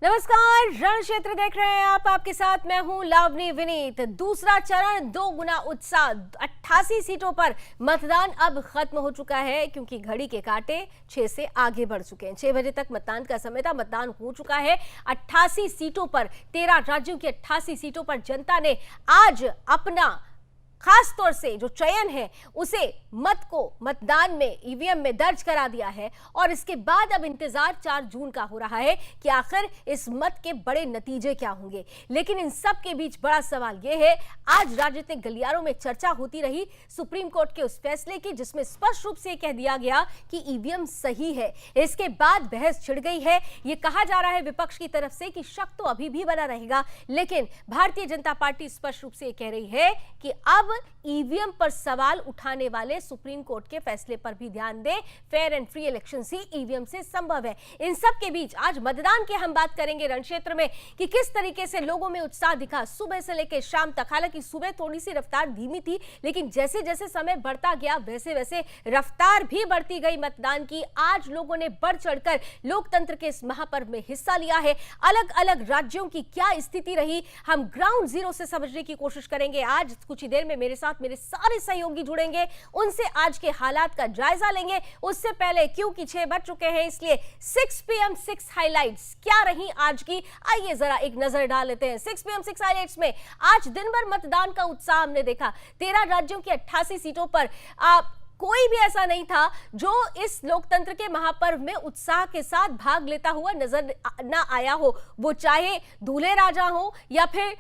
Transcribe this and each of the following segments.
नमस्कार, रण क्षेत्र देख रहे हैं आप। आपके साथ मैं हूं लावनी विनीत। दूसरा चरण 2 गुना उत्साह, 88 सीटों पर मतदान अब खत्म हो चुका है क्योंकि घड़ी के कांटे 6 से आगे बढ़ चुके हैं। 6 बजे तक मतदान का समय था, मतदान हो चुका है 88 सीटों पर। 13 राज्यों की 88 सीटों पर जनता ने आज अपना खास तौर से जो चयन है उसे मत को मतदान में ईवीएम में दर्ज करा दिया है और इसके बाद अब इंतजार 4 जून का हो रहा है कि आखिर इस मत के बड़े नतीजे क्या होंगे। लेकिन इन सब के बीच बड़ा सवाल यह है, आज राजनीतिक गलियारों में चर्चा होती रही सुप्रीम कोर्ट के उस फैसले की जिसमें स्पष्ट रूप से कह दिया गया कि ईवीएम सही है। इसके बाद बहस छिड़ गई है। यह कहा जा रहा है विपक्ष की तरफ से कि शक तो अभी भी बना रहेगा, लेकिन भारतीय जनता पार्टी स्पष्ट रूप से कह रही है कि अब ईवीएम पर सवाल उठाने वाले सुप्रीम कोर्ट के फैसले पर भी ध्यान दें। Fair and free election he EVM से संभव है। इन सब के बीच आज मतदान की हम बात करेंगे रण क्षेत्र में कि किस तरीके से लोगों में उत्साह दिखा सुबह से लेकर शाम तक। हालांकि सुबह थोड़ी सी रफ्तार धीमी थी, लेकिन जैसे जैसे समय बढ़ता गया वैसे वैसे रफ्तार भी बढ़ती गई मतदान की। आज लोगों ने बढ़ चढ़कर लोकतंत्र के इस महापर्व में हिस्सा लिया है। अलग अलग राज्यों की क्या स्थिति रही, हम ग्राउंड जीरो से समझने की कोशिश करेंगे। आज कुछ ही देर में मेरे साथ मेरे सारे सहयोगी जुड़ेंगे, उनसे आज के हालात का जायजा लेंगे। उससे पहले क्योंकि 6 बज चुके हैं इसलिए 6 PM 6 हाइलाइट्स क्या रही आज की, आइए जरा एक नजर डाल लेते हैं। 6 PM 6 हाइलाइट्स में आज दिन भर मतदान का उत्साह हमने देखा। 13 राज्यों की 88 सीटों पर कोई भी ऐसा नहीं था जो इस लोकतंत्र के महापर्व में उत्साह के साथ भाग लेता हुआ नजर ना आया हो। वो चाहे दूल्हे राजा हो या फिर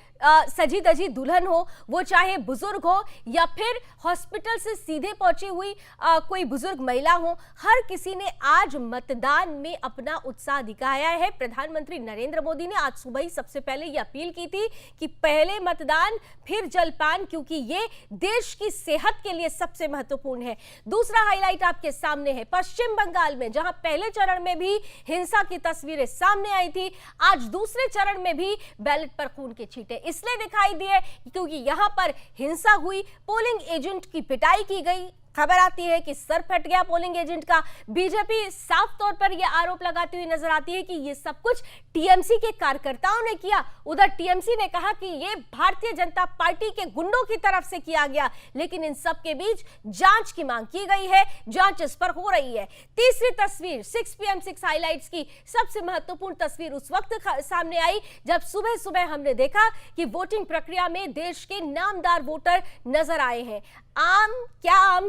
सजी धजी दुल्हन हो, वो चाहे बुजुर्ग हो या फिर हॉस्पिटल से सीधे पहुंची हुई कोई बुजुर्ग महिला हो, हर किसी ने आज मतदान में अपना उत्साह दिखाया है। प्रधानमंत्री नरेंद्र मोदी ने आज सुबह ही सबसे पहले ये अपील की थी कि पहले मतदान फिर जलपान, क्योंकि ये देश की सेहत के लिए सबसे महत्वपूर्ण है। दूसरा हाईलाइट आपके सामने है पश्चिम बंगाल में, जहां पहले चरण में भी हिंसा की तस्वीरें सामने आई थी, आज दूसरे चरण में भी बैलेट पर खून के छींटे इसलिए दिखाई दिए क्योंकि यहां पर हिंसा हुई, पोलिंग एजेंट की पिटाई की गई। खबर आती है कि सर फट गया पोलिंग एजेंट का। बीजेपी साफ तौर पर यह आरोप लगाती हुई नजर आती है कि यह सब कुछ टीएमसी के कार्यकर्ताओं ने किया। उधर टीएमसी ने कहा कि यह भारतीय जनता पार्टी के गुंडों की तरफ से किया गया, लेकिन इन सब के बीच जांच की मांग की गई है, जांच इस पर हो रही है। तीसरी तस्वीर 6 PM 6 हाइलाइट्स की सबसे महत्वपूर्ण तस्वीर उस वक्त सामने आई जब सुबह सुबह हमने देखा कि वोटिंग प्रक्रिया में देश के नामदार वोटर नजर आए हैं। आम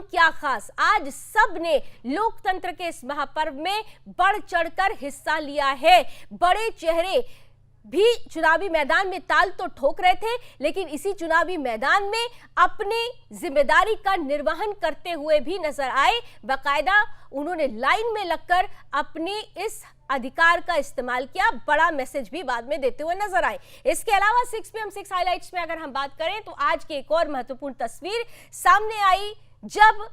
क्या खास, आज सब ने लोकतंत्र के इस महापर्व में बढ़ चढ़कर हिस्सा लिया है। बड़े चेहरे भी चुनावी मैदान में ताल तो ठोक रहे थे, लेकिन इसी चुनावी मैदान में अपने जिम्मेदारी का निर्वहन करते हुए भी नजर आए। बाकायदा उन्होंने लाइन में लगकर अपने इस अधिकार का इस्तेमाल किया, बड़ा मैसेज भी बाद में देते हुए नजर आए। इसके अलावा 6 PM 6 हाइलाइट्स में अगर हम बात करें तो आज की एक और महत्वपूर्ण तस्वीर सामने आई जब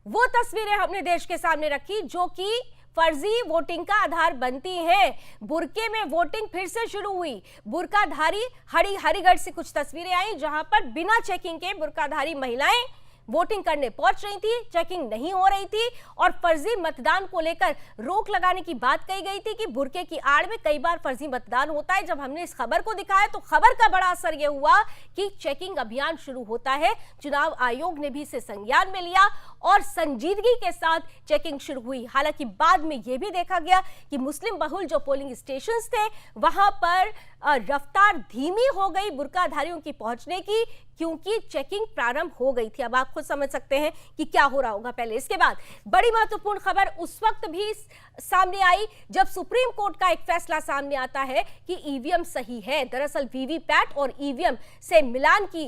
वो तस्वीरें हमने देश के सामने रखी जो कि फर्जी वोटिंग का आधार बनती हैं। बुरके में वोटिंग फिर से शुरू हुई। बुरकाधारी हरिगढ़ से कुछ तस्वीरें आई जहां पर बिना चेकिंग के बुरकाधारी महिलाएं वोटिंग करने पहुंच रही थी, चेकिंग नहीं हो रही थी और फर्जी मतदान को लेकर रोक लगाने की बात कही गई थी कि बुरके की आड़ में कई बार फर्जी मतदान होता है। जब हमने इस खबर को दिखाया तो खबर का बड़ा असर यह हुआ कि चेकिंग अभियान शुरू होता है। चुनाव आयोग ने भी इसे संज्ञान में लिया और संजीदगी के साथ चेकिंग शुरू हुई। हालांकि बाद में यह भी देखा गया कि मुस्लिम बहुल जो पोलिंग स्टेशन थे वहां पर रफ्तार धीमी हो गई बुरकाधारियों की पहुंचने की, क्योंकि चेकिंग प्रारंभ हो गई थी। अब आप खुद समझ सकते हैं कि क्या हो रहा होगा पहले। इसके बाद बड़ी महत्वपूर्ण खबर उस वक्त भी सामने आई जब सुप्रीम कोर्ट का एक फैसला सामने आता है कि ईवीएम सही है। दरअसल वीवीपैट और ईवीएम से मिलान की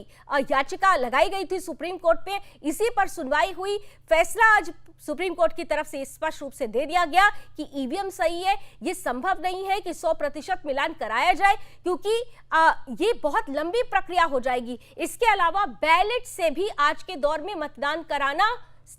याचिका लगाई गई थी सुप्रीम कोर्ट पे, इसी पर सुनवाई हुई। फैसला आज सुप्रीम कोर्ट की तरफ से स्पष्ट रूप से दे दिया गया कि ईवीएम सही है। यह संभव नहीं है कि 100% मिलान कराया जाए, क्योंकि ये बहुत लंबी प्रक्रिया हो जाएगी। इसके अलावा बैलेट से भी आज के दौर में मतदान कराना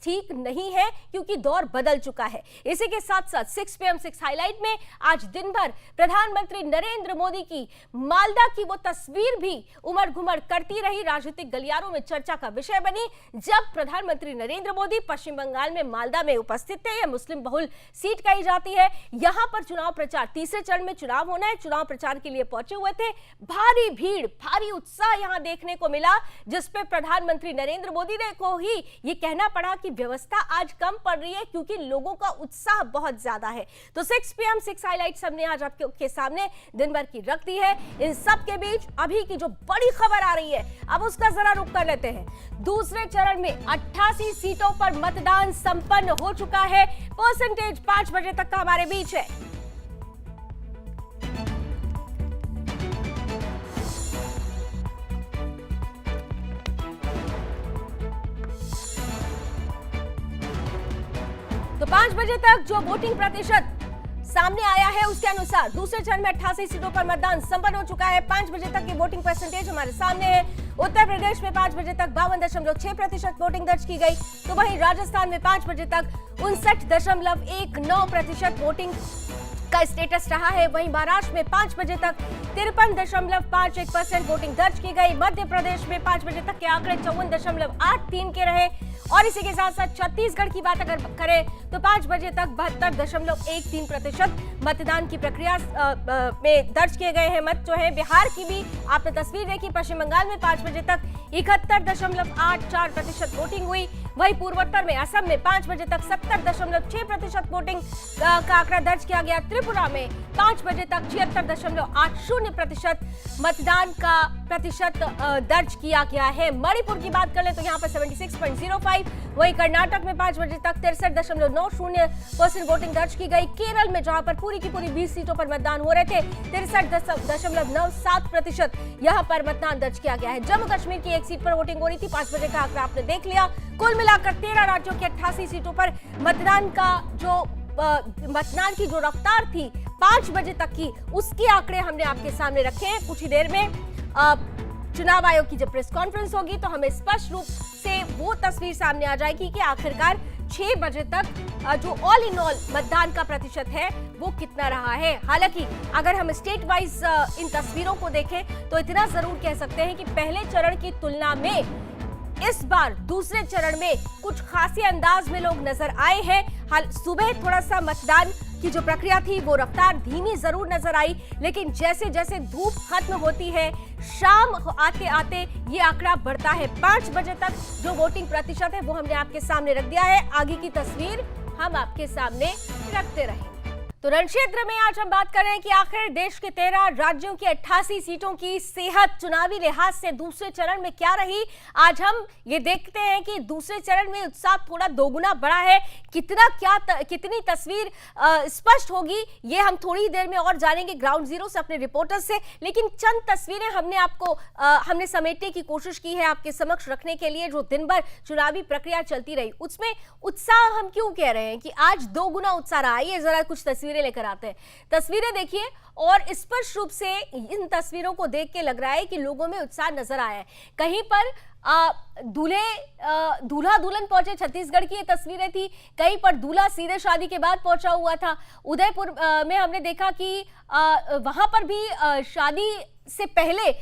ठीक नहीं है क्योंकि दौर बदल चुका है। इसी के साथ साथ 6 PM 6 हाईलाइट में आज दिन भर प्रधानमंत्री नरेंद्र मोदी की मालदा की वो तस्वीर भी उमड़ घुमड़ करती रही, राजनीतिक गलियारों में चर्चा का विषय बनी। जब प्रधानमंत्री नरेंद्र मोदी पश्चिम बंगाल में मालदा में उपस्थित थे, यह मुस्लिम बहुल सीट कही जाती है। यहां पर चुनाव प्रचार, तीसरे चरण में चुनाव होना है, चुनाव प्रचार के लिए पहुंचे हुए थे। भारी भीड़, भारी उत्साह यहां देखने को मिला, जिसपे प्रधानमंत्री नरेंद्र मोदी ने को ही ये कहना पड़ा कि व्यवस्था आज कम पड़ रही है क्योंकि लोगों का उत्साह बहुत ज्यादा है। तो 6 PM 6 हाईलाइट्स हमने आज आपके सामने दिन भर की रख दी है। इन सब के बीच अभी की जो बड़ी खबर आ रही है, अब उसका जरा रुख कर लेते हैं। दूसरे चरण में 88 सीटों पर मतदान संपन्न हो चुका है। परसेंटेज 5 बजे तक का हमारे बीच है। तो 5 बजे तक जो वोटिंग प्रतिशत सामने आया है उसके अनुसार दूसरे चरण में 88 सीटों पर मतदान संपन्न हो चुका है। 5 बजे तक की वोटिंग परसेंटेज हमारे सामने है। उत्तर प्रदेश में 5 बजे तक 52.6% वोटिंग दर्ज की गई, तो वहीं राजस्थान में 5 बजे तक 59.19% वोटिंग का स्टेटस रहा है। वहीं महाराष्ट्र में 5 बजे तक 53.51% वोटिंग दर्ज की गई। मध्य प्रदेश में 5 बजे तक के आंकड़े 54.83 के रहे। और इसी के साथ साथ छत्तीसगढ़ की बात अगर करें तो 5 बजे तक 72.13% मतदान की प्रक्रिया में दर्ज किए गए हैं मत जो है। बिहार की भी आपने तस्वीर देखी। पश्चिम बंगाल में 5 बजे तक 71.84% वोटिंग हुई। वहीं पूर्वोत्तर में असम में 5 बजे तक 70.6% वोटिंग का आंकड़ा दर्ज किया गया। त्रिपुरा में 5 बजे तक 76.80% मतदान का प्रतिशत दर्ज किया गया है। मणिपुर की बात कर ले तो यहाँ पर 76.05। वहीं कर्नाटक में 5 बजे तक 63.90% वोटिंग दर्ज की गई। केरल में जहां पर पूरी की पूरी 20 सीटों पर मतदान हो रहे थे, 63.97% यहां पर मतदान दर्ज किया गया है। जम्मू कश्मीर की एक सीट पर वोटिंग हो रही थी, 5 बजे का आंकड़ा आपने देख लिया। कुल मिलाकर 13 राज्यों की 88 सीटों पर मतदान की जो रफ्तार थी 5 बजे तक की, उसके आंकड़े हमने आपके सामने रखे हैं। कुछ ही देर में चुनाव आयोग की जब प्रेस कॉन्फ्रेंस होगी तो हमें स्पष्ट रूप से वो तस्वीर सामने आ जाएगी कि आखिरकार 6 बजे तक जो ऑल इन ऑल मतदान का प्रतिशत है वो कितना रहा है। हालांकि अगर हम स्टेट वाइज इन तस्वीरों को देखें तो इतना जरूर कह सकते हैं कि पहले चरण की तुलना में इस बार दूसरे चरण में कुछ खासी अंदाज में लोग नजर आए हैं। हाल सुबह थोड़ा सा मतदान की जो प्रक्रिया थी वो रफ्तार धीमी जरूर नजर आई, लेकिन जैसे जैसे धूप खत्म होती है, शाम आते आते ये आंकड़ा बढ़ता है। 5 बजे तक जो वोटिंग प्रतिशत है वो हमने आपके सामने रख दिया है। आगे की तस्वीर हम आपके सामने रखते रहेंगे। तो रण क्षेत्र में आज हम बात कर रहे हैं कि आखिर देश के 13 राज्यों की 88 सीटों की सेहत चुनावी लिहाज से दूसरे चरण में क्या रही। आज हम ये देखते हैं कि दूसरे चरण में उत्साह थोड़ा दोगुना बढ़ा है। कितनी तस्वीर स्पष्ट होगी ये हम थोड़ी देर में और जानेंगे ग्राउंड जीरो से अपने रिपोर्टर से। लेकिन चंद तस्वीरें हमने समेटने की कोशिश की है आपके समक्ष रखने के लिए। जो दिन भर चुनावी प्रक्रिया चलती रही उसमें उत्साह हम क्यों कह रहे हैं कि आज दोगुना उत्साह रहा। ये जरा कुछ तस्वीरें लेकर आते हैं। तस्वीरें देखिए और स्पष्ट रूप से इन तस्वीरों को देख के लग रहा है कि लोगों में उत्साह नजर आया है। कहीं पर दूल्हा दुल्हन पहुंचे, छत्तीसगढ़ की ये तस्वीरें थी। कहीं पर दूल्हा सीधे शादी के बाद पहुंचा हुआ था। उदयपुर में हमने देखा कि वहां पर भी शादी से पहले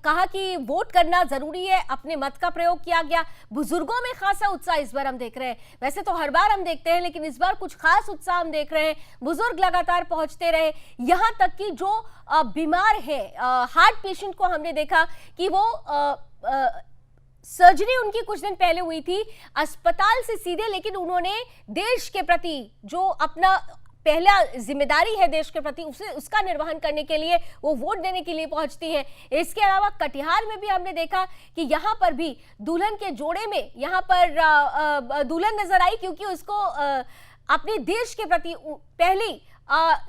कहा कि वोट करना जरूरी है, अपने मत का प्रयोग किया गया। बुजुर्गों में खासा उत्साह इस बार हम देख रहे हैं। वैसे तो हर बार हम देखते हैं लेकिन इस बार कुछ खास उत्साह हम देख रहे हैं। बुजुर्ग लगातार पहुंचते रहे, यहां तक कि जो बीमार है, हार्ट पेशेंट को हमने देखा कि वो सर्जरी उनकी कुछ दिन पहले हुई थी अस्पताल से सीधे, लेकिन उन्होंने देश के प्रति जो अपना पहला जिम्मेदारी है देश के प्रति उसका निर्वहन करने के लिए वो वोट देने के लिए पहुंचती हैं। इसके अलावा कटिहार में भी हमने देखा कि यहाँ पर भी दुल्हन के जोड़े में यहाँ पर दुल्हन नजर आई क्योंकि उसको अपने देश के प्रति पहली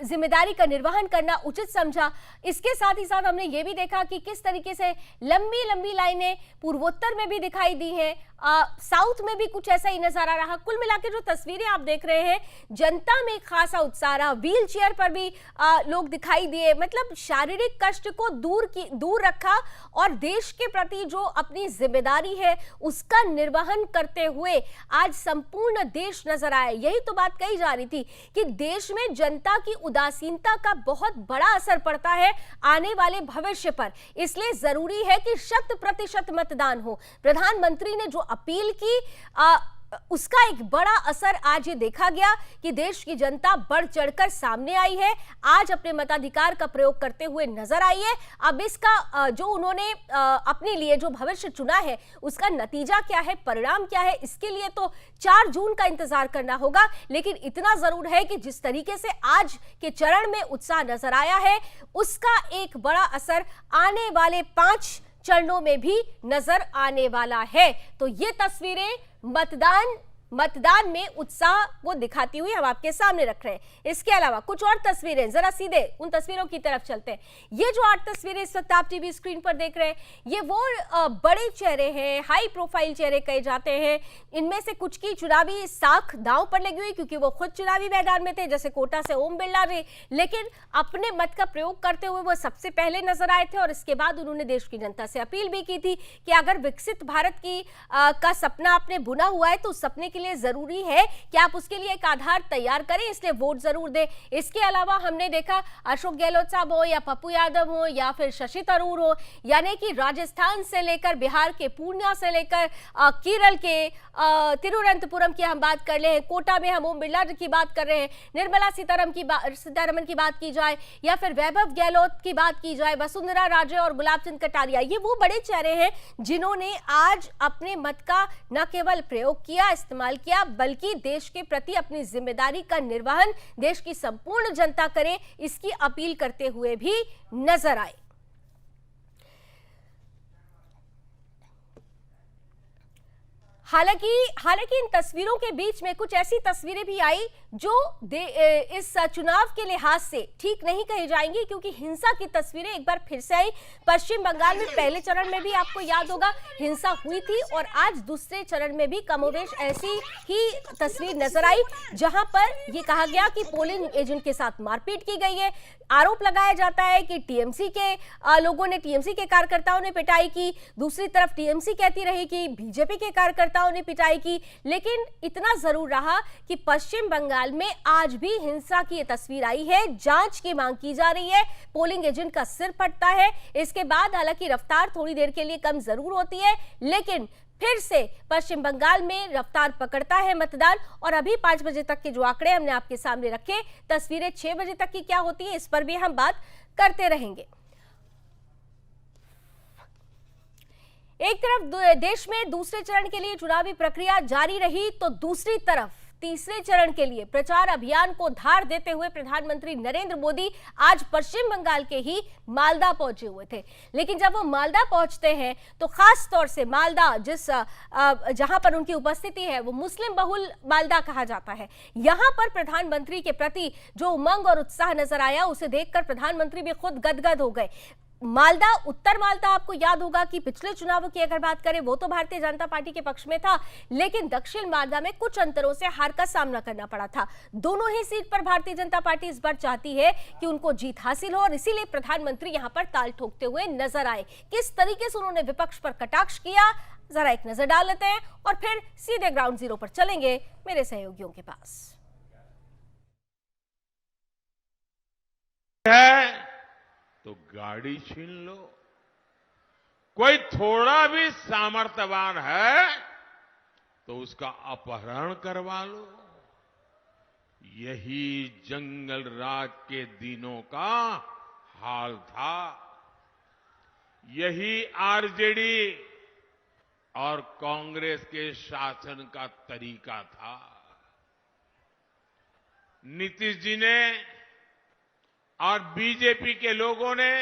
जिम्मेदारी का निर्वहन करना उचित समझा। इसके साथ ही साथ हमने ये भी देखा कि किस तरीके से लंबी लंबी लाइनें पूर्वोत्तर में भी दिखाई दी हैं। साउथ में भी कुछ ऐसा ही नजारा रहा। कुल मिलाकर जो तस्वीरें आप देख रहे हैं, जनता में खासा उत्साह रहा। व्हील चेयर पर भी लोग दिखाई दिए। मतलब शारीरिक कष्ट को दूर रखा और देश के प्रति जो अपनी जिम्मेदारी है उसका निर्वहन करते हुए आज संपूर्ण देश नजर आया। यही तो बात कही जा रही थी कि देश में जनता की उदासीनता का बहुत बड़ा असर पड़ता है आने वाले भविष्य पर। इसलिए जरूरी है कि 100% मतदान हो। प्रधानमंत्री ने जो अपील की उसका एक बड़ा असर आज ये देखा गया कि देश की जनता बढ़ चढ़कर सामने आई है, आज अपने मताधिकार का प्रयोग करते हुए नजर आई है। अब इसका जो उन्होंने अपने लिए जो भविष्य चुना है उसका नतीजा क्या है, परिणाम क्या है, इसके लिए तो 4 जून का इंतजार करना होगा। लेकिन इतना जरूर है कि जिस तरीके से आज के चरण में उत्साह नजर आया है उसका एक बड़ा असर आने वाले 5 चरणों में भी नजर आने वाला है। तो ये तस्वीरें मतदान में उत्साह को दिखाती हुई हम आपके सामने रख रहे हैं। इसके अलावा कुछ और तस्वीरें, जरा सीधे उन तस्वीरों की तरफ चलते हैं। ये जो 8 तस्वीरें इस वक्त आप टीवी स्क्रीन पर देख रहे हैं, ये वो बड़े चेहरे हैं, हाई प्रोफाइल चेहरे कहे जाते हैं। इनमें से कुछ की चुनावी साख दांव पर लगी हुई क्योंकि वो खुद चुनावी मैदान में थे, जैसे कोटा से ओम बिरला जी, लेकिन अपने मत का प्रयोग करते हुए वो सबसे पहले नजर आए थे। और इसके बाद उन्होंने देश की जनता से अपील भी की थी कि अगर विकसित भारत का सपना आपने बुना हुआ है तो उस सपने के लिए जरूरी है कि आप उसके लिए एक आधार तैयार करें, इसलिए वोट जरूर दें। इसके अलावा हमने देखा अशोक गहलोत साहब हो या पप्पू यादव हो या फिर शशि थरूर हो, यानी कि राजस्थान से लेकर बिहार के पूर्णिया से लेकर केरल के तिरुवनंतपुरम की हम बात कर ले, कोटा में हम ओम बिरला की बात कर रहे हैं, निर्मला सीतारमन की बात की जाए या फिर वैभव गहलोत की बात की जाए, वसुंधरा राजे और गुलाब चंद कटारिया, ये वो बड़े चेहरे हैं जिन्होंने आज अपने मत का न केवल प्रयोग किया, इस्तेमाल किया, बल्कि देश के प्रति अपनी जिम्मेदारी का निर्वहन देश की संपूर्ण जनता करे, इसकी अपील करते हुए भी नजर आए। हालांकि इन तस्वीरों के बीच में कुछ ऐसी तस्वीरें भी आई जो इस चुनाव के लिहाज से ठीक नहीं कही जाएंगी, क्योंकि हिंसा की तस्वीरें एक बार फिर से आई। पश्चिम बंगाल में पहले चरण में भी आपको याद होगा हिंसा हुई थी और आज दूसरे चरण में भी कमोबेश ऐसी ही तस्वीर नजर आई, जहां पर यह कहा गया कि पोलिंग एजेंट के साथ मारपीट की गई है। आरोप लगाया जाता है कि टीएमसी के लोगों ने, टीएमसी के कार्यकर्ताओं ने पिटाई की, दूसरी तरफ टीएमसी कहती रही कि बीजेपी के कार्यकर्ताओं ने पिटाई की। लेकिन इतना जरूर रहा कि पश्चिम बंगाल में आज भी हिंसा की ये तस्वीर आई है, जांच की मांग की जा रही है, पोलिंग एजेंट का सिर फटता है। इसके बाद हालांकि रफ्तार थोड़ी देर के लिए कम जरूर होती है, लेकिन फिर से पश्चिम बंगाल में रफ्तार पकड़ता है मतदान। और अभी 5 बजे तक के जो आंकड़े हमने आपके सामने रखे, तस्वीरें 6 बजे तक की क्या होती है इस पर भी हम बात करते रहेंगे। एक तरफ देश में दूसरे चरण के लिए चुनावी प्रक्रिया जारी रही, तो दूसरी तरफ तीसरे चरण के लिए प्रचार अभियान को धार देते हुए प्रधानमंत्री नरेंद्र मोदी आज पश्चिम बंगाल के ही मालदा पहुंचे हुए थे। लेकिन जब वो मालदा पहुंचते हैं तो खास तौर से मालदा, जहां पर उनकी उपस्थिति है वो मुस्लिम बहुल मालदा कहा जाता है, यहां पर प्रधानमंत्री के प्रति जो उमंग और उत्साह नजर आया उसे देखकर प्रधानमंत्री भी खुद गदगद हो गए। मालदा, उत्तर मालदा, आपको याद होगा कि पिछले चुनावों की अगर बात करें वो तो भारतीय जनता पार्टी के पक्ष में था, लेकिन दक्षिण मालदा में कुछ अंतरों से हार का सामना करना पड़ा था। दोनों ही सीट पर भारतीय जनता पार्टी इस बार चाहती है कि उनको जीत हासिल हो और इसीलिए प्रधानमंत्री यहां पर ताल ठोकते हुए नजर आए। किस तरीके से उन्होंने विपक्ष पर कटाक्ष किया, जरा एक नजर डाल लेते हैं और फिर सीधे ग्राउंड जीरो पर चलेंगे मेरे सहयोगियों के पास। तो गाड़ी छीन लो। कोई थोड़ा भी सामर्थ्यवान है तो उसका अपहरण करवा लो। यही जंगल राज के दिनों का हाल था। यही आरजेडी और कांग्रेस के शासन का तरीका था। नीतीश जी ने और बीजेपी के लोगों ने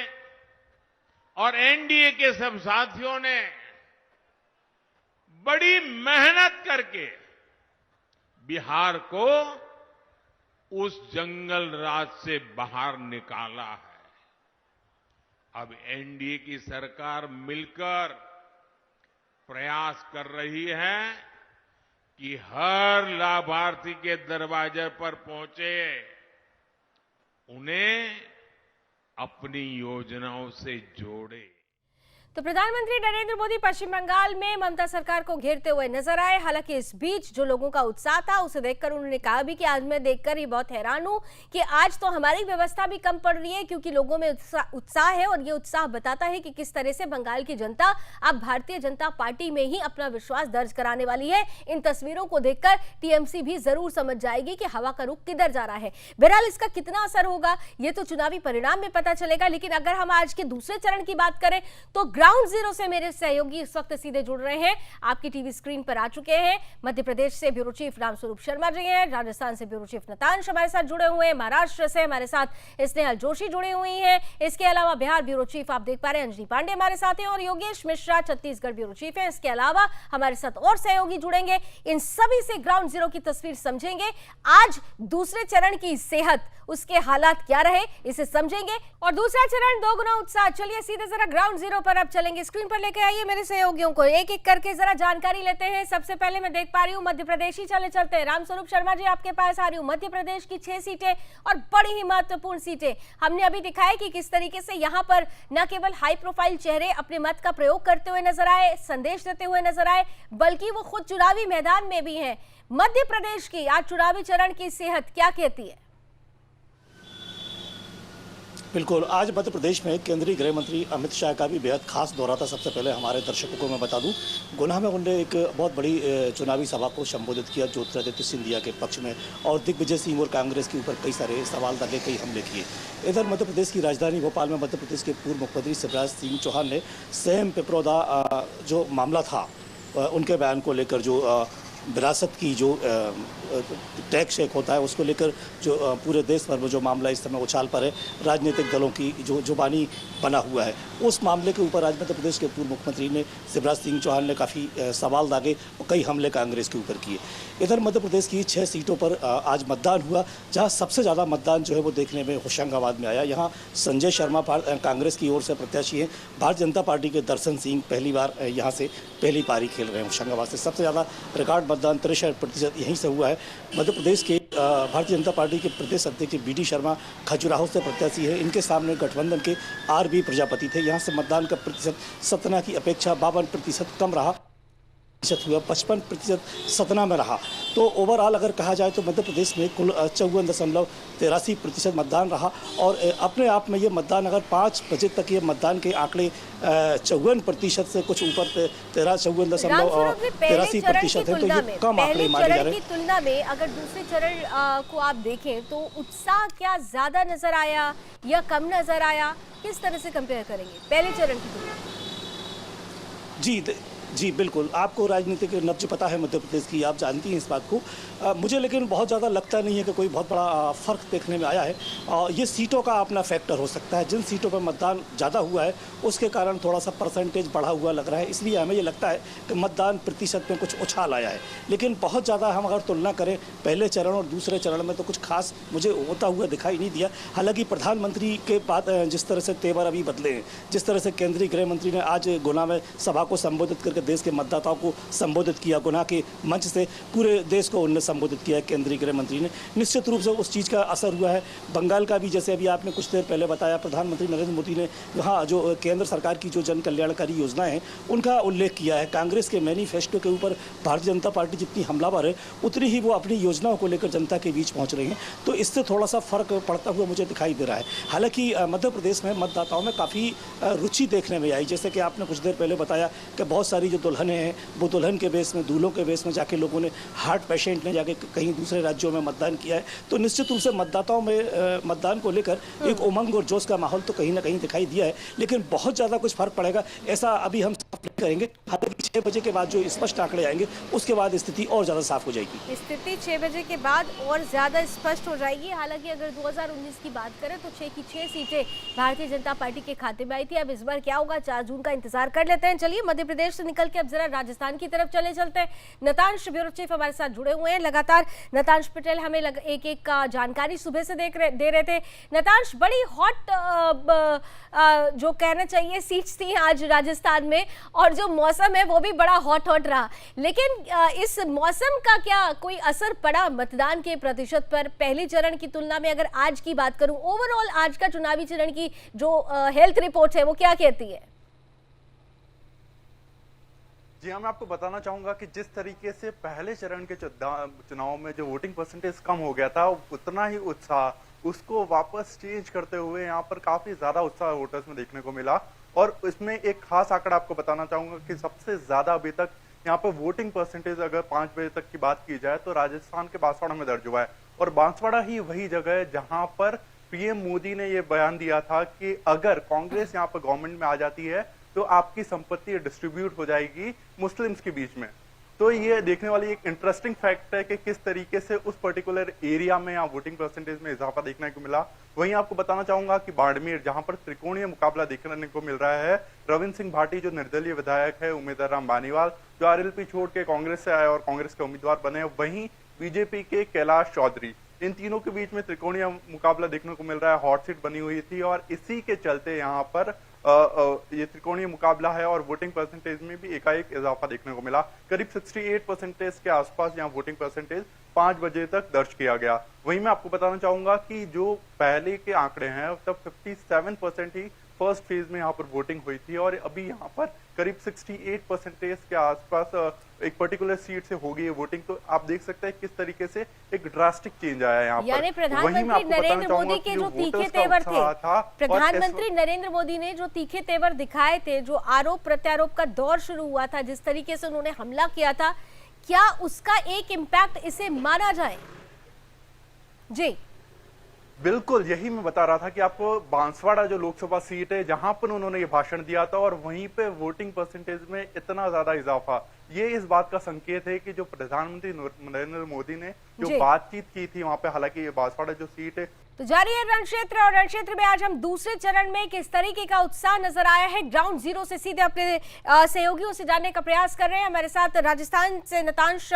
और एनडीए के सब साथियों ने बड़ी मेहनत करके बिहार को उस जंगल राज से बाहर निकाला है। अब एनडीए की सरकार मिलकर प्रयास कर रही है कि हर लाभार्थी के दरवाजे पर पहुंचे, उन्हें अपनी योजनाओं से जोड़े। तो प्रधानमंत्री नरेंद्र मोदी पश्चिम बंगाल में ममता सरकार को घेरते हुए नजर आए। हालांकि इस बीच जो लोगों का उत्साह था उसे देखकर उन्होंने कहा भी कि आज मैं देखकर ही बहुत हैरान हूं कि आज तो हमारी व्यवस्था भी कम पड़ रही है, क्योंकि लोगों में उत्साह है और ये उत्साह बताता है कि किस तरह से बंगाल की जनता अब भारतीय जनता पार्टी में ही अपना विश्वास दर्ज कराने वाली है। इन तस्वीरों को देखकर टीएमसी भी जरूर समझ जाएगी कि हवा का रुख किधर जा रहा है। बहरहाल इसका कितना असर होगा ये तो चुनावी परिणाम में पता चलेगा, लेकिन अगर हम आज के दूसरे चरण की बात करें तो ग्राउंड जीरो से मेरे सहयोगी इस वक्त सीधे जुड़ रहे हैं, आपकी टीवी स्क्रीन पर आ चुके हैं। मध्य प्रदेश से ब्यूरो चीफ रामस्वरूप शर्मा जी हैं, राजस्थान से ब्यूरो चीफ नतांश हमारे साथ जुड़े हुए हैं, महाराष्ट्र से हमारे साथ स्नेहल जोशी जुड़ी हुई हैं, इसके अलावा बिहार ब्यूरो चीफ आप देख पा रहे हैं अंजलि पांडे हमारे साथ हैं, और योगेश मिश्रा छत्तीसगढ़ ब्यूरो चीफ है। इसके अलावा हमारे साथ और सहयोगी जुड़ेंगे। इन सभी से ग्राउंड जीरो की तस्वीर समझेंगे। आज दूसरे चरण की सेहत, उसके हालात क्या रहे इसे समझेंगे, और दूसरा चरण दोगुना उत्साह। चलिए सीधे जरा ग्राउंड जीरो पर अब चलेंगे। स्क्रीन पर लेके आइए मेरे सहयोगियों को, एक एक करके जरा जानकारी लेते हैं। सबसे पहले मैं देख पा रही हूँ मध्य प्रदेश ही चलते हैं। रामस्वरूप शर्मा जी आपके पास आ रही हूँ। मध्य प्रदेश की 6 सीटें और बड़ी ही महत्वपूर्ण सीटें हमने अभी दिखाया कि किस तरीके से यहाँ पर न केवल हाई प्रोफाइल चेहरे अपने मत का प्रयोग करते हुए नजर आए, संदेश देते हुए नजर आए, बल्कि वो खुद चुनावी मैदान में भी हैं। मध्य प्रदेश की आज चुनावी चरण की सेहत क्या कहती है? बिल्कुल, आज मध्य प्रदेश में केंद्रीय गृह मंत्री अमित शाह का भी बेहद खास दौरा था। सबसे पहले हमारे दर्शकों को मैं बता दूं, गुना में उन्होंने एक बहुत बड़ी चुनावी सभा को संबोधित किया ज्योतिरादित्य सिंधिया के पक्ष में, और दिग्विजय सिंह और कांग्रेस के ऊपर कई सारे सवाल डाले, कई हमले किए। इधर मध्य प्रदेश की राजधानी भोपाल में मध्य प्रदेश के पूर्व मुख्यमंत्री शिवराज सिंह चौहान ने सेम पिपरौदा जो मामला था उनके बयान को लेकर, जो विरासत की जो टैक्स शेक होता है उसको लेकर जो पूरे देश भर में जो मामला इस समय उछाल पर है, राजनीतिक दलों की जो जुबानी बना हुआ है, उस मामले के ऊपर आज मध्य प्रदेश के पूर्व मुख्यमंत्री ने शिवराज सिंह चौहान ने काफ़ी सवाल दागे और कई हमले कांग्रेस के ऊपर किए। इधर मध्य प्रदेश की 6 सीटों पर आज मतदान हुआ, जहाँ सबसे ज़्यादा मतदान जो है वो देखने में होशंगाबाद में आया। यहाँ संजय शर्मा कांग्रेस की ओर से प्रत्याशी हैं, भारतीय जनता पार्टी के दर्शन सिंह पहली बार यहाँ से पहली पारी खेल रहे हैं होशंगाबाद से। सबसे ज़्यादा रिकॉर्ड मतदान 63% यहीं से हुआ है। मध्य प्रदेश के भारतीय जनता पार्टी के प्रदेश अध्यक्ष बीडी शर्मा खजुराहो से प्रत्याशी है, इनके सामने गठबंधन के आरबी प्रजापति थे। यहाँ से मतदान का प्रतिशत सतना की अपेक्षा 52% कम रहा हुआ, 55% सतना में रहा। तो ओवरऑल अगर कहा जाए तो मध्य प्रदेश में कुल 54.83% मतदान रहा, और अपने आप में ये मतदान अगर 5 बजे तक ये मतदान के आंकड़े 54% से कुछ ऊपर 53.83% है, तो ये कम आंकड़े माने जा रहे हैं। तुलना में अगर दूसरे चरण को आप देखें तो उत्साह क्या ज्यादा नजर आया या कम नजर आया, किस तरह से कंपेयर करेंगे पहले चरण की तुलना में? जी बिल्कुल, आपको राजनीतिक नब्ज पता है मध्य प्रदेश की, आप जानती हैं इस बात को। मुझे लेकिन बहुत ज़्यादा लगता नहीं है कि कोई बहुत बड़ा फ़र्क देखने में आया है। ये सीटों का अपना फैक्टर हो सकता है, जिन सीटों पर मतदान ज़्यादा हुआ है उसके कारण थोड़ा सा परसेंटेज बढ़ा हुआ लग रहा है, इसलिए हमें ये लगता है कि मतदान प्रतिशत में कुछ उछाल आया है। लेकिन बहुत ज़्यादा हम अगर तुलना करें पहले चरण और दूसरे चरण में तो कुछ खास मुझे होता हुआ दिखाई नहीं दिया। हालांकि प्रधानमंत्री के बाद जिस तरह से तेवर अभी बदले हैं, जिस तरह से केंद्रीय गृह मंत्री ने आज गुना में सभा को संबोधित करके देश के मतदाताओं को संबोधित किया, गुना के मंच से पूरे देश को उन्होंने संबोधित किया है केंद्रीय गृह मंत्री ने, निश्चित रूप से उस चीज़ का असर हुआ है। बंगाल का भी जैसे अभी आपने कुछ देर पहले बताया, प्रधानमंत्री नरेंद्र मोदी ने वहाँ जो केंद्र सरकार की जो जन कल्याणकारी योजनाएं हैं उनका उल्लेख किया है। कांग्रेस के मैनिफेस्टो के ऊपर भारतीय जनता पार्टी जितनी हमलावर है उतनी ही वो अपनी योजनाओं को लेकर जनता के बीच पहुँच रही हैं, तो इससे थोड़ा सा फर्क पड़ता हुआ मुझे दिखाई दे रहा है। हालांकि मध्य प्रदेश में मतदाताओं में काफ़ी रुचि देखने में आई, जैसे कि आपने कुछ देर पहले बताया कि बहुत सारी जो दुल्हनें हैं वो दुल्हन के बेस में, दूल्हों के बेस में जाके लोगों ने, हार्ट पेशेंट ने जाके कहीं दूसरे राज्यों में मतदान किया है। तो निश्चित रूप से मतदाताओं में मतदान को लेकर एक उमंग और जोश का माहौल तो कहीं ना कहीं दिखाई दिया है, लेकिन बहुत ज़्यादा कुछ फर्क पड़ेगा ऐसा अभी हम साफ नहीं करेंगे। हालांकि 6 बजे के बाद जो स्पष्ट आंकड़े आएंगे उसके बाद स्थिति और ज़्यादा साफ हो जाएगी। स्थिति 6 बजे के बाद और ज़्यादा स्पष्ट हो जाएगी। हालांकि अगर 2019 की बात करें तो 6 की 6 सीटें भारतीय जनता पार्टी के खाते में आई थी। अब इस बार क्या होगा, 4 जून का इंतजार कर लेते हैं। चलिए मध्य प्रदेश से निकल निकल के अब जरा राजस्थान की तरफ चलते हैं। नतांश ब्यूरो चीफ हमारे साथ जुड़े हुए हैं लगातार। नतांश पटेल हमें एक एक का जानकारी सुबह से दे रहे थे। नतांश, बड़ी हॉट जो कहना चाहिए सीट्स थी आज राजस्थान में, और जो मौसम है वो भी बड़ा हॉट रहा, लेकिन इस मौसम का क्या कोई असर पड़ा मतदान के प्रतिशत पर? पहले चरण की तुलना में अगर आज की बात करूं, ओवरऑल आज का चुनावी चरण की जो हेल्थ रिपोर्ट है वो क्या कहती है? जी हाँ, मैं आपको बताना चाहूंगा कि जिस तरीके से पहले चरण के चुनाव में जो वोटिंग परसेंटेज कम हो गया था, उतना ही उत्साह उसको वापस चेंज करते हुए यहाँ पर काफी ज्यादा उत्साह वोटर्स में देखने को मिला। और इसमें एक खास आंकड़ा आपको बताना चाहूंगा कि सबसे ज्यादा अभी तक यहाँ पर वोटिंग परसेंटेज अगर 5 बजे तक की बात की जाए तो राजस्थान के बांसवाड़ा में दर्ज हुआ है। और बांसवाड़ा ही वही जगह है जहां पर पीएम मोदी ने यह बयान दिया था कि अगर कांग्रेस यहाँ पर गवर्नमेंट में आ जाती है तो आपकी संपत्ति डिस्ट्रीब्यूट हो जाएगी मुस्लिम्स के बीच में। तो ये देखने वाली एक इंटरेस्टिंग फैक्ट है कि किस तरीके से उस पर्टिकुलर एरिया में यहाँ वोटिंग परसेंटेज में इजाफा देखने को मिला। वहीं आपको बताना चाहूंगा कि बाड़मेर, जहां पर त्रिकोणीय मुकाबला देखने को मिल रहा है, रविंद्र सिंह भाटी जो निर्दलीय विधायक है, उमेदवार राम बानीवाल जो आरएलपी छोड़ के कांग्रेस से आए और कांग्रेस के उम्मीदवार बने, वहीं बीजेपी के कैलाश चौधरी, इन तीनों के बीच में त्रिकोणीय मुकाबला देखने को मिल रहा है। हॉट सीट बनी हुई थी और इसी के चलते यहाँ पर ये त्रिकोणीय मुकाबला है और वोटिंग परसेंटेज में भी एकाएक इजाफा देखने को मिला। करीब 68% के आसपास यहाँ वोटिंग परसेंटेज 5 बजे तक दर्ज किया गया। वहीं मैं आपको बताना चाहूंगा कि जो पहले के आंकड़े हैं तब 57% ही फर्स्ट फेज में यहाँ पर वोटिंग हुई थी और अभी यहाँ पर करीब 68% के आसपास एक पर्टिकुलर सीट से हो गई है वोटिंग। तो आप देख सकते हैं किस तरीके से एक ड्रास्टिक चेंज आया है यहाँ पर। यानी प्रधानमंत्री नरेंद्र मोदी के जो तीखे तेवर थे, प्रधानमंत्री नरेंद्र मोदी ने जो तीखे तेवर दिखाए थे, जो आरोप प्रत्यारोप का दौर शुरू हुआ था, जिस तरीके से उन्होंने हमला किया था, क्या उसका एक इम्पैक्ट इसे माना जाए? जी बिल्कुल, यही मैं बता रहा था कि आपको बांसवाड़ा जो लोकसभा सीट है जहां पर उन्होंने ये भाषण दिया था और वहीं पे वोटिंग परसेंटेज में इतना ज्यादा इजाफा, ये इस बात का संकेत है कि जो प्रधानमंत्री नरेंद्र मोदी ने जो बातचीत की थी वहां पे, हालांकि ये बांसवाड़ा जो सीट है तो जारी है रण क्षेत्र, और रण क्षेत्र में आज हम दूसरे चरण में किस तरीके का उत्साह नजर आया है, ग्राउंड जीरो से सीधे अपने सहयोगियों से जानने का प्रयास कर रहे हैं। हमारे साथ राजस्थान से नतांश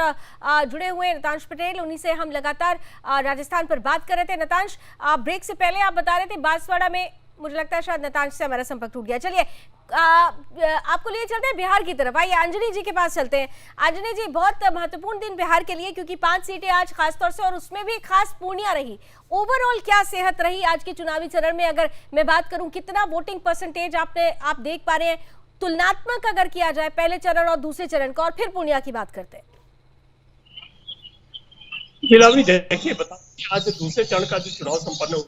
जुड़े हुए हैं, नतांश पटेल, उन्हीं से हम लगातार राजस्थान पर बात कर रहे थे। नतांश, ब्रेक से पहले आप बता रहे थे बांसवाड़ा में, मुझे लगता है शायद नतांश से हमारा संपर्क टूट गया। चलिए आपको लिए चलते हैं बिहार की तरफ। आइए अंजनी जी के पास चलते हैं। अंजनी जी, बहुत महत्वपूर्ण दिन बिहार के लिए, क्योंकि 5 सीटें आज खासतौर से, और उसमें भी खास पूर्णिया रही। ओवरऑल क्या सेहत रही आज के चुनावी चरण में? अगर मैं बात करूं, कितना वोटिंग परसेंटेज आप देख पा रहे हैं, तुलनात्मक अगर किया जाए पहले चरण और दूसरे चरण का, और फिर पूर्णिया की बात करते हैं। देखिए, बता आज दूसरे चरण का जो चुनाव संपन्न हुआ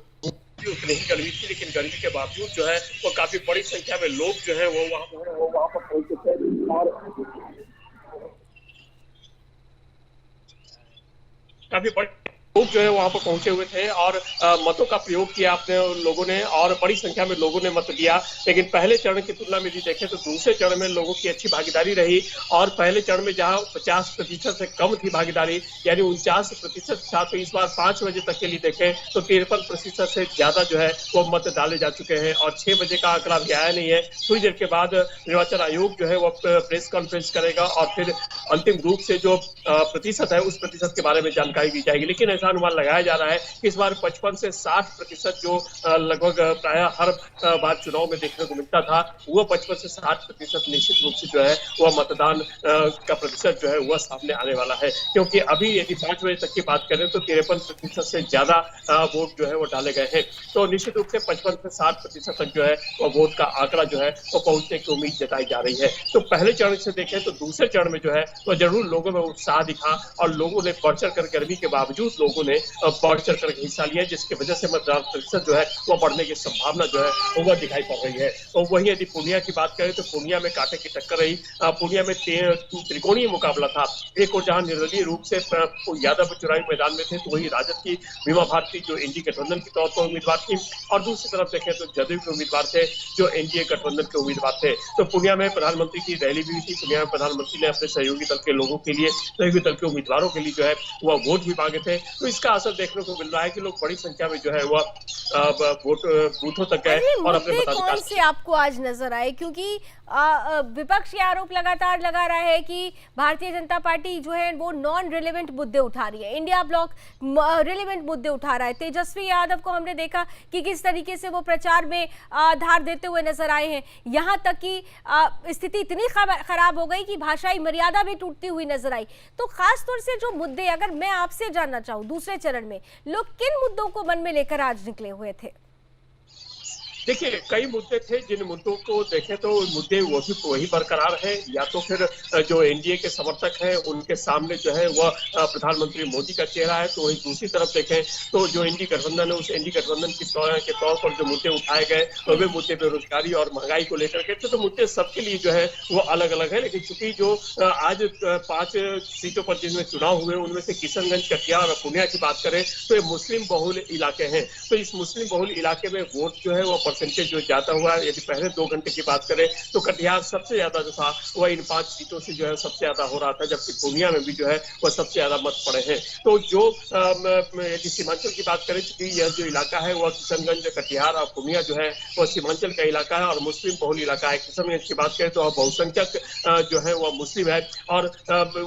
उतनी ही गर्मी थी, लेकिन गर्मी के बावजूद जो है वो काफी बड़ी संख्या में लोग जो है वो वहां पर पहुंचे थे और काफी बड़ी लोग जो है वहां पर पहुंचे हुए थे और मतों का प्रयोग किया अपने लोगों ने, और बड़ी संख्या में लोगों ने मत दिया। लेकिन पहले चरण की तुलना में यदि देखें तो दूसरे चरण में लोगों की अच्छी भागीदारी रही, और पहले चरण में जहां 50% से कम थी भागीदारी, यानी 49% था, तो इस बार 5 बजे तक के लिए देखें तो 53% से ज्यादा जो है वो मत डाले जा चुके हैं। और 6 बजे का आंकड़ा भी आया नहीं है। थोड़ी देर के बाद निर्वाचन आयोग जो है वो प्रेस कॉन्फ्रेंस करेगा और फिर अंतिम रूप से जो प्रतिशत है उस प्रतिशत के बारे में जानकारी दी जाएगी। लेकिन ऐसा अनुमान लगाया जा रहा है कि इस बार 55 से 60% जो लगभग प्राय हर बार चुनाव में देखने को मिलता था, वो 55 से 60% निश्चित रूप से जो है वह मतदान का प्रतिशत जो है वह सामने आने वाला है। क्योंकि अभी यदि 5 बजे तक की बात करें तो 53% से ज्यादा वोट जो है वो डाले गए हैं। तो निश्चित रूप से 55 से 60% तक जो है वह वोट का आंकड़ा जो है वो पहुंचने की उम्मीद जताई जा रही है। तो पहले चरण से देखें तो दूसरे चरण में जो है वो जरूर लोगों में उत्साह दिखा और लोगों ने बढ़ चढ़ कर, गर्मी के बावजूद लोगों ने बढ़ चढ़ कर हिस्सा लिया, जिसकी वजह से मतदान प्रतिशत जो है वो बढ़ने की संभावना जो है वो दिखाई पड़ रही है। तो वही यदि पूर्णिया की बात करें तो पूर्णिया में कांटे की टक्कर रही। पूर्णिया में त्रिकोणीय मुकाबला था। एक और जहां निर्दलीय रूप से यादव चुनावी मैदान में थे, तो वही राजद की बीमा भारती जो एनडीए गठबंधन के तौर पर उम्मीदवार थी, और दूसरी तरफ देखें तो जदयू के उम्मीदवार थे जो एनडीए गठबंधन के उम्मीदवार थे। तो पूर्णिया में प्रधानमंत्री की रैली भी हुई थी। पूर्णिया में प्रधानमंत्री ने अपने सहयोगी दल के लोगों के लिए, सहयोगी दल के उम्मीदवारों के लिए जो है वह वोट भी मांगे थे। तो इसका असर देखने को मिल रहा है कि लोग बड़ी संख्या में जो है वह वोट बूथों तक गए और अपने मुद्दे मताधिकार कौन से आपको आज नजर आए? क्योंकि विपक्ष ये आरोप लगातार लगा रहा है कि भारतीय जनता पार्टी जो है वो नॉन रिलेवेंट मुद्दे उठा रही है, इंडिया ब्लॉक रिलेवेंट मुद्दे उठा रहा है। तेजस्वी यादव को हमने देखा कि किस तरीके से वो प्रचार में धार देते हुए नजर आए हैं, यहाँ तक कि स्थिति इतनी खराब हो गई कि भाषाई मर्यादा भी टूटती हुई नजर आई। तो खास तौर से जो मुद्दे, अगर मैं आपसे जानना चाहूँ दूसरे चरण में लोग किन मुद्दों को मन में लेकर आज निकले हुए थे? देखिए, कई मुद्दे थे, जिन मुद्दों को देखें तो मुद्दे वही बरकरार है। या तो फिर जो एनडीए के समर्थक हैं उनके सामने जो है वह प्रधानमंत्री मोदी का चेहरा है, तो वही दूसरी तरफ देखें तो जो एनडीए गठबंधन है उस एनडीए गठबंधन के तौर पर जो मुद्दे उठाए गए वे मुद्दे बेरोजगारी और महंगाई को लेकर के तो मुद्दे सबके लिए जो है वो अलग अलग है। लेकिन चूंकि जो आज 5 सीटों पर जिनमें चुनाव हुए उनमें से किशनगंज, कटिहार और पूर्णिया की बात करें तो ये मुस्लिम बहुल इलाके हैं। तो इस मुस्लिम बहुल इलाके में वोट जो है वो परसेंटेज जो ज्यादा हुआ है, यदि पहले 2 घंटे की बात करें तो कटिहार सबसे ज्यादा जो था वह इन 5 सीटों से जो है सबसे ज्यादा हो रहा था, जबकि पूर्णिया में भी जो है वह सबसे ज्यादा मत पड़े हैं। तो जो यदि सीमांचल की बात करें, क्योंकि यह जो इलाका है वह किशनगंज, कटिहार और पूर्णिया जो है वह सीमांचल का इलाका है और मुस्लिम बहुल इलाका है। किशनगंज की बात करें तो बहुसंख्यक जो है वह मुस्लिम है और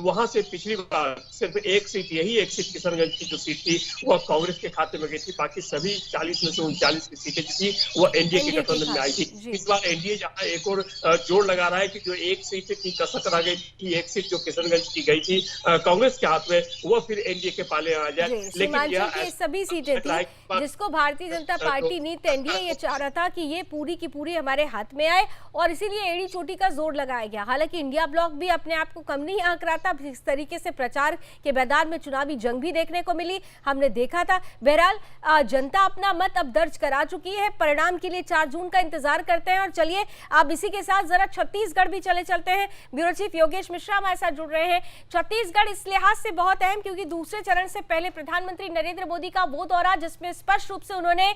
वहां से पिछली बार सिर्फ एक सीट किशनगंज की जो सीट थी वह कांग्रेस के खाते में गई थी, बाकी सभी 40 में से 39 की सीटें जो थी वह एनडीए के गठबंधन में आई थी। इस बार एनडीए जहां एक और जोड़ लगा रहा है कि जो एक सीट की कसक रह गई थी, एक सीट जो किशनगंज की गई थी कांग्रेस के हाथ में, वो फिर एनडीए के पाले आ जाए। लेकिन यह सभी सीटें थी जिसको भारतीय जनता पार्टी नीत एनडीए ये चाह रहा था कि ये पूरी की पूरी हमारे हाथ में आए और इसीलिए एड़ी चोटी का जोर लगाया गया। हालांकि इंडिया ब्लॉक भी अपने आप को कम नहीं आंक रहा था, इस तरीके से प्रचार के मैदान में चुनावी जंग भी देखने को मिली, हमने देखा था। बहरहाल जनता अपना मत अब दर्ज करा चुकी है, परिणाम के लिए 4 जून का इंतजार करते हैं। और चलिए आप इसी के साथ जरा छत्तीसगढ़ भी चलते हैं। ब्यूरो चीफ योगेश मिश्रा हमारे साथ जुड़ रहे हैं। छत्तीसगढ़ इस लिहाज से बहुत अहम क्योंकि दूसरे चरण से पहले प्रधानमंत्री नरेंद्र मोदी का वो दौरा जिसमें स्पष्ट रूप से उन्होंने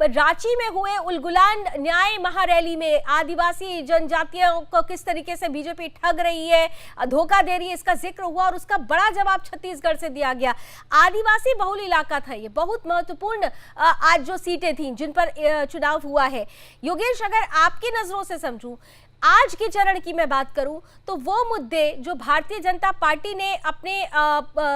रांची में हुए उलगुलान न्याय महारैली में आदिवासी जनजातियों को किस तरीके से बीजेपी ठग रही है, धोखा दे रही है, इसका जिक्र हुआ और उसका बड़ा जवाब छत्तीसगढ़ से दिया गया। आदिवासी बहुल इलाका था ये, बहुत महत्वपूर्ण आज जो सीटें थी जिन पर चुनाव हुआ है। योगेश, अगर आपकी नजरों से समझूं, आज के चरण की मैं बात करूं तो वो मुद्दे जो भारतीय जनता पार्टी ने अपने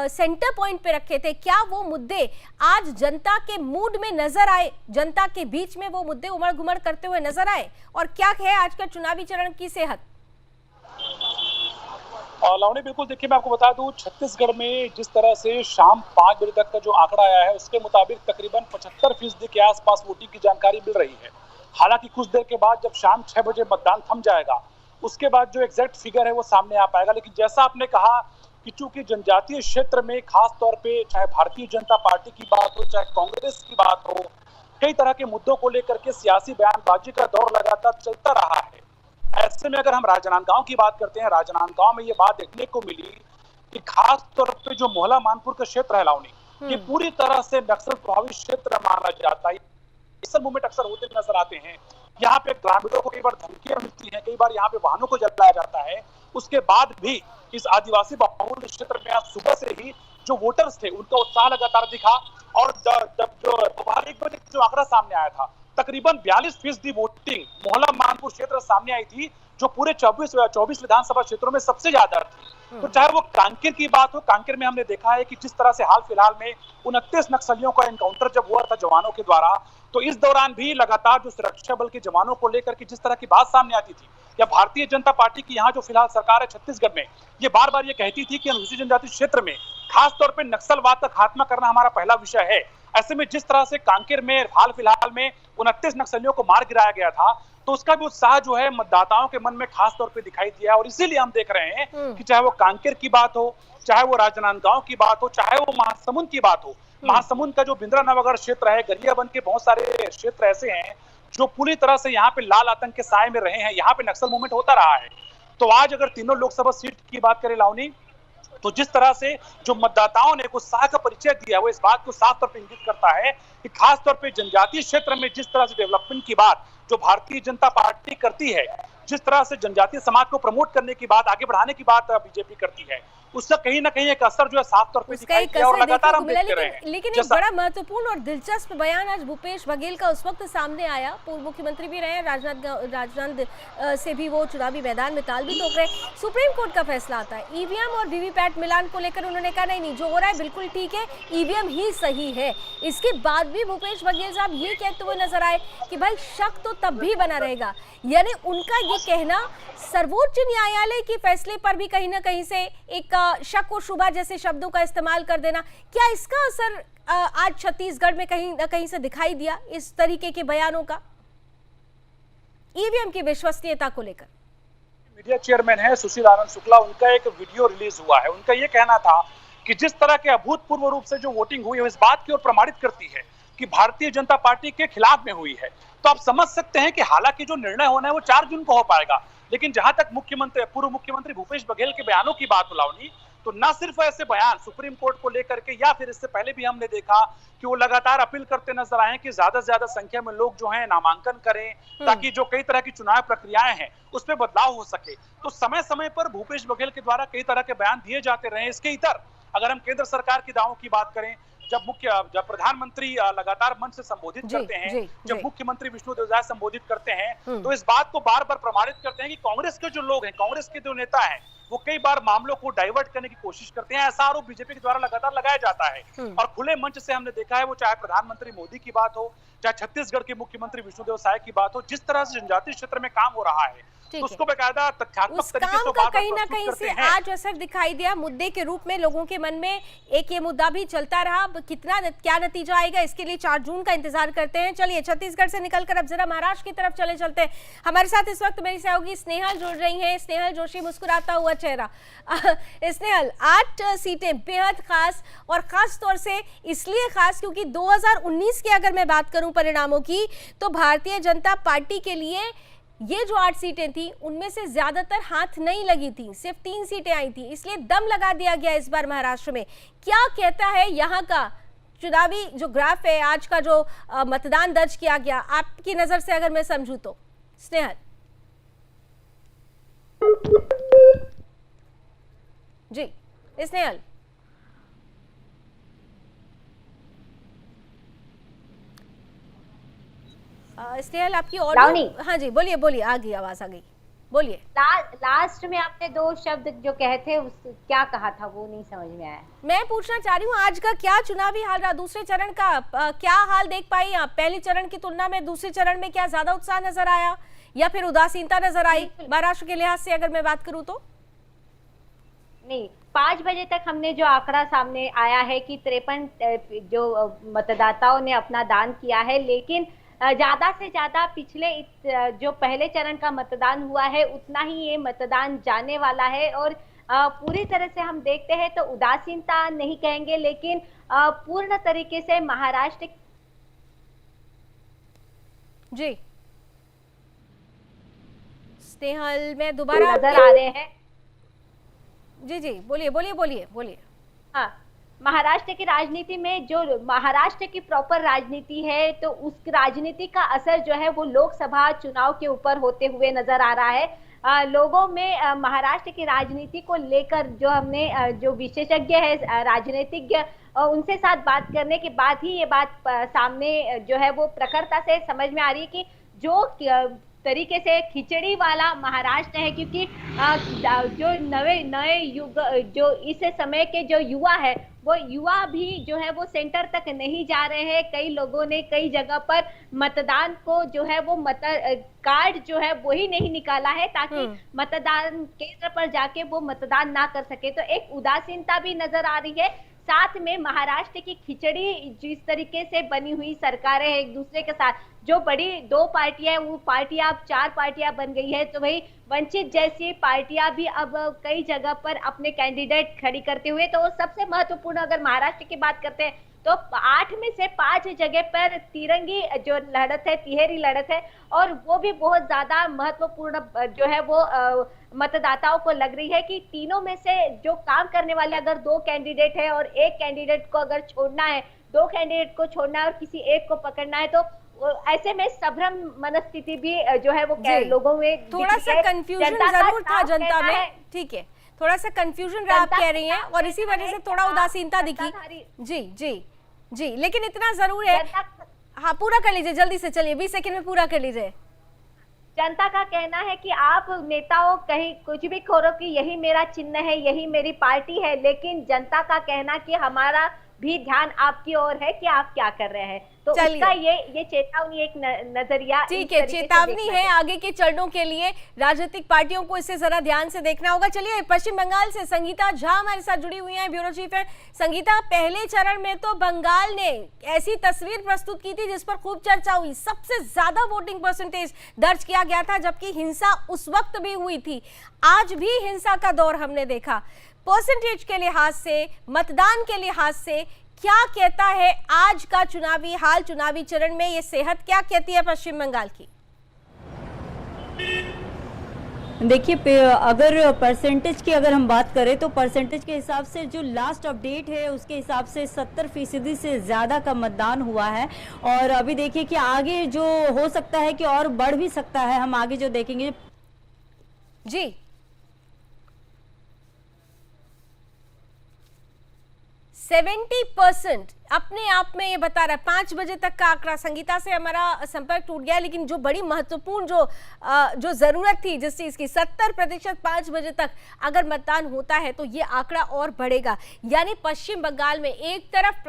सेंटर पॉइंट पे रखे थे, क्या वो मुद्दे आज जनता के मूड में नजर आए, जनता के बीच में वो मुद्दे उमड़ घुमड़ करते हुए नजर आए? और क्या है आज का चुनावी चरण की सेहत? लावणी, बिल्कुल देखिए, मैं आपको बता दूं छत्तीसगढ़ में जिस तरह से शाम 5 बजे तक का जो आंकड़ा आया है उसके मुताबिक तकरीबन 75% के आसपास वोटिंग की जानकारी मिल रही है। हालांकि कुछ देर के बाद जब शाम 6 बजे मतदान थम जाएगा उसके बाद जो एग्जैक्ट फिगर है वो सामने आ पाएगा। लेकिन जैसा आपने कहा कि चूंकि जनजातीय क्षेत्र में खास तौर पे चाहे भारतीय जनता पार्टी की बात हो चाहे कांग्रेस की बात हो, कई तरह के मुद्दों को लेकर के सियासी बयानबाजी का दौर लगातार चलता रहा है। ऐसे में अगर हम राजनांदगांव की बात करते हैं, राजनांदगांव में ये बात देखने को मिली कि खास तौर पे जो मोहला मानपुर का क्षेत्र है लावनी, ये पूरी तरह से नक्सल प्रभावित क्षेत्र माना जाता है। नक्सल मूवमेंट अक्सर होते नजर आते हैं। यहाँ पे ग्रामीणों को कई बार धमकियां मिलती हैं, कई बार यहाँ पे वाहनों को जलाया जाता है। उसके बाद भी इस आदिवासी बहुल क्षेत्र में आज सुबह से ही जो वोटर्स थे उनका उत्साह लगातार दिखा और जब जो दोपहर 1 बजे जो आंकड़ा सामने आया था तकरीबन 42% वोटिंग मोहला मानपुर क्षेत्र सामने आई थी, जो पूरे 24 विधानसभा क्षेत्रों में सबसे ज्यादा थी। तो चाहे वो कांकेर की बात हो, कांकेर में हमने देखा है कि जिस तरह से हाल फिलहाल में 29 नक्सलियों का एनकाउंटर जब हुआ था जवानों के द्वारा, तो इस दौरान भी लगातार जो सुरक्षा बल के जवानों को लेकर के जिस तरह की बात सामने आती थी, या भारतीय जनता पार्टी की यहाँ जो फिलहाल सरकार है छत्तीसगढ़ में, ये बार बार ये कहती थी कि अनुसूचित जनजाति क्षेत्र में खास तौर पर नक्सलवाद का खात्मा करना हमारा पहला विषय है। ऐसे में जिस तरह से कांकेर में हाल फिलहाल में 29 नक्सलियों को मार गिराया गया था, तो उसका भी उत्साह जो है मतदाताओं के मन में खास तौर पे दिखाई दिया। और इसीलिए हम देख रहे हैं कि चाहे वो कांकेर की बात हो, चाहे वो राजनांदगांव की बात हो, चाहे वो महासमुंद की बात हो। महासमुंद का जो बिंद्रा नवागढ़ क्षेत्र है, गरियाबंद के बहुत सारे क्षेत्र ऐसे हैं जो पूरी तरह से यहाँ पे लाल आतंक के साए में रहे हैं, यहाँ पे नक्सल मूवमेंट होता रहा है। तो आज अगर तीनों लोकसभा सीट की बात करें लावनी, तो जिस तरह से जो मतदाताओं ने उत्साह का परिचय दिया वो इस बात को साफ तौर पर इंगित करता है कि खास तौर पे जनजातीय क्षेत्र में जिस तरह से डेवलपमेंट की बात जो भारतीय जनता पार्टी करती है, जिस तरह से जनजातीय समाज को प्रमोट करने की बात, आगे बढ़ाने की बात बीजेपी करती है, उसका कहीं ना कहीं एक असर जो है साफ तौर पे दिखाई दिया और लगातार हम देखते रहे हैं। लेकिन एक बड़ा महत्वपूर्ण और दिलचस्प बयान आज भूपेश बघेल का उस वक्त सामने आया, पूर्व मुख्यमंत्री भी रहे, राजनांद से भी वो चुनावी मैदान में ताल भी ठोक रहे। सुप्रीम कोर्ट का फैसला आता है, ईवीएम और वीवीपैट मिलान को लेकर उन्होंने कहा नहीं जो हो रहा है बिल्कुल ठीक है, ईवीएम ही सही है। इसके बाद भी भूपेश बघेल साहब ये कहते हुए नजर आए कि भाई शक तो तब भी बना रहेगा, यानी उनका ये कहना सर्वोच्च न्यायालय के फैसले पर भी कहीं ना कहीं से एक शक और शुबा जैसे शब्दों का इस्तेमाल कर देना, क्या इसका असर आज छत्तीसगढ़ में कहीं ना कहीं से दिखाई दिया इस तरीके के बयानों का ईवीएम की विश्वसनीयता को लेकर? मीडिया चेयरमैन है सुशील आनंद शुक्ला, उनका एक वीडियो रिलीज हुआ है। उनका यह कहना था कि जिस तरह के अभूतपूर्व रूप से जो वोटिंग हुई है इस बात की ओर प्रमाणित करती है कि भारतीय जनता पार्टी के खिलाफ में हुई है। तो आप समझ सकते हैं कि हालांकि जो निर्णय होना है वो 4 जून को हो पाएगा, लेकिन जहां तक पूर्व मुख्यमंत्री भूपेश बघेल के बयानों की बात बुलावनी, तो न सिर्फ ऐसे बयान सुप्रीम कोर्ट को लेकर के, या फिर इससे पहले भी हमने देखा कि वो लगातार अपील करते नजर आए कि ज्यादा से ज्यादा संख्या में लोग जो हैं नामांकन करें, ताकि जो कई तरह की चुनाव प्रक्रियाएं हैं उसमें बदलाव हो सके। तो समय समय पर भूपेश बघेल के द्वारा कई तरह के बयान दिए जाते रहे। इसके इतर अगर हम केंद्र सरकार की दावों की बात करें, जब प्रधानमंत्री लगातार मंच से संबोधित करते हैं, जब मुख्यमंत्री विष्णुदेव साय संबोधित करते हैं, तो इस बात को बार बार प्रमाणित करते हैं कि कांग्रेस के जो लोग हैं, कांग्रेस के जो नेता हैं, वो कई बार मामलों को डाइवर्ट करने की कोशिश करते हैं। ऐसा आरोप बीजेपी के द्वारा लगातार लगाया जाता है और खुले मंच से हमने देखा है, वो चाहे प्रधानमंत्री मोदी की बात हो, चाहे छत्तीसगढ़ के मुख्यमंत्री विष्णुदेव साय की बात हो, जिस तरह से जनजातीय क्षेत्र में काम हो रहा है तो उसको बेकायदा तथ्यात्मक तरीके से बात कहीं ना कहीं से आज असर दिखाई दिया मुद्दे के रूप में। लोगों के मन में एक ये मुद्दा भी चलता रहा, क्या नतीजा आएगा इसके लिए 4 जून का इंतजार करते हैं। चलिए छत्तीसगढ़ से निकलकर अब जरा महाराष्ट्र की तरफ चले चलते हैं। हमारे साथ इस वक्त मेरी सहयोगी स्नेहल जुड़ रही हैं। स्नेहल जोशी, मुस्कुराता हुआ चेहरा। स्नेहल, 8 सीटें बेहद खास, और खास तौर से इसलिए खास क्योंकि 2019 की अगर मैं बात करूं परिणामों की, तो भारतीय जनता पार्टी के लिए ये जो 8 सीटें थी उनमें से ज्यादातर हाथ नहीं लगी थी, सिर्फ 3 सीटें आई थी, इसलिए दम लगा दिया गया इस बार महाराष्ट्र में। क्या कहता है यहाँ का चुनावी जो ग्राफ है, आज का जो मतदान दर्ज किया गया, आपकी नजर से अगर मैं समझूं तो? स्नेहल जी, स्नेहल स्नेहल आपकी ऑडियो, हाँ जी बोलिए बोलिए, आ गई आवाज, आ गई, बोलिए। लास्ट में आपने 2 शब्द जो कहे थे क्या कहा था वो नहीं समझ में आया। मैं पूछना चाह रही हूँ आज का क्या चुनावी हाल रहा, दूसरे चरण का क्या हाल देख पाई आप? पहले चरण की तुलना में दूसरे चरण में क्या ज्यादा उत्साह नजर आया या फिर उदासीनता नजर आई महाराष्ट्र के लिहाज से अगर मैं बात करूँ तो? नहीं, 5 बजे तक हमने जो आंकड़ा सामने आया है कि 53 जो मतदाताओं ने अपना दान किया है, लेकिन ज्यादा से ज्यादा पिछले जो पहले चरण का मतदान हुआ है उतना ही ये मतदान जाने वाला है। और पूरी तरह से हम देखते हैं तो उदासीनता नहीं कहेंगे, लेकिन पूर्ण तरीके से महाराष्ट्र जी। स्नेहल में दोबारा नजर आ रहे हैं। जी जी बोलिए बोलिए बोलिए बोलिए। हाँ, महाराष्ट्र की राजनीति में जो महाराष्ट्र की प्रॉपर राजनीति है, तो उस राजनीति का असर जो है वो लोकसभा चुनाव के ऊपर होते हुए नजर आ रहा है। लोगों में महाराष्ट्र की राजनीति को लेकर जो हमने जो विशेषज्ञ है राजनीतिज्ञ, उनसे साथ बात करने के बाद ही ये बात सामने जो है वो प्रखरता से समझ में आ रही है कि जो तरीके से खिचड़ी वाला महाराष्ट्र है, क्योंकि जो नए युग जो इस समय के जो युवा है वो युवा भी जो है वो सेंटर तक नहीं जा रहे हैं। कई लोगों ने कई जगह पर मतदान को जो है वो कार्ड जो है वही नहीं निकाला है ताकि मतदान केंद्र पर जाके वो मतदान ना कर सके। तो एक उदासीनता भी नजर आ रही है। साथ में महाराष्ट्र की खिचड़ी जिस तरीके से बनी हुई सरकारें हैं एक दूसरे के साथ, जो बड़ी 2 पार्टियां वो पार्टियां अब 4 पार्टियां बन गई है, तो वही वंचित जैसी पार्टियां भी अब कई जगह पर अपने कैंडिडेट खड़ी करते हुए, तो सबसे महत्वपूर्ण अगर महाराष्ट्र की बात करते हैं तो 8 में से 5 जगह पर तिरंगी जो लड़त है, तिहेरी लड़त है, और वो भी बहुत ज्यादा महत्वपूर्ण जो है वो मतदाताओं को लग रही है कि तीनों में से जो काम करने वाले अगर 2 कैंडिडेट है और एक कैंडिडेट को अगर छोड़ना है, 2 कैंडिडेट को छोड़ना है और किसी एक को पकड़ना है, तो ऐसे में संभ्रम मनस्थिति भी जो है वो जी। लोगों में थोड़ा दिख सा रही है। कंफ्यूजन जनता का जरूर था साफ जनता कहना में, है- ठीक है, थोड़ा सा कंफ्यूजन रहा आप जनता कह का रही हैं साफ और इसी कहना वजह से है थोड़ा कि उदासीनता दिखी। सत्ताधारी- जी जी जी, लेकिन इतना जरूर है, जनता- हाँ पूरा कर लीजिए जल्दी से, चलिए 20 सेकंड में पूरा कर लीजिए। जनता का कहना है कि आप नेताओं कहीं कुछ भी करो कि यही मेरा चिन्ह है, यही मेरी पार्टी है, लेकिन जनता का कहना कि हमारा भी ध्यान आपकी ओर है कि आप क्या कर रहे हैं। तो चलिए। उसका ये चेतावनी, एक नजरिया ठीक इस है, तरीके से चेतावनी देखना है चाहिए। आगे के चरणों के लिए, राजनीतिक पार्टियों को इसे जरा ध्यान से देखना होगा। चलिए पश्चिम बंगाल से संगीता झा हमारे साथ जुड़ी हुई हैं, ब्यूरो चीफ है। संगीता, पहले चरण में तो बंगाल ने ऐसी तस्वीर प्रस्तुत की थी जिस पर खूब चर्चा हुई, सबसे ज्यादा वोटिंग परसेंटेज दर्ज किया गया था, जबकि हिंसा उस वक्त भी हुई थी। आज भी हिंसा का दौर हमने देखा। परसेंटेज के लिहाज से, मतदान के लिहाज से क्या कहता है आज का चुनावी हाल, चुनावी चरण में ये सेहत क्या कहती है पश्चिम बंगाल की? देखिए, अगर परसेंटेज की अगर हम बात करें तो परसेंटेज के हिसाब से जो लास्ट अपडेट है उसके हिसाब से 70% से ज़्यादा का मतदान हुआ है। और अभी देखिए कि आगे जो हो सकता है कि और बढ़ भी सकता है, हम आगे जो देखेंगे। जी 70% अपने आप में ये बता रहा है। 5 बजे तक का आंकड़ा, संगीता से हमारा संपर्क टूट गया, लेकिन जो बड़ी महत्वपूर्ण जो जरूरत थी जिस चीज की, 70% 5 बजे तक अगर मतदान होता है तो ये आंकड़ा और बढ़ेगा। यानी पश्चिम बंगाल में एक तरफ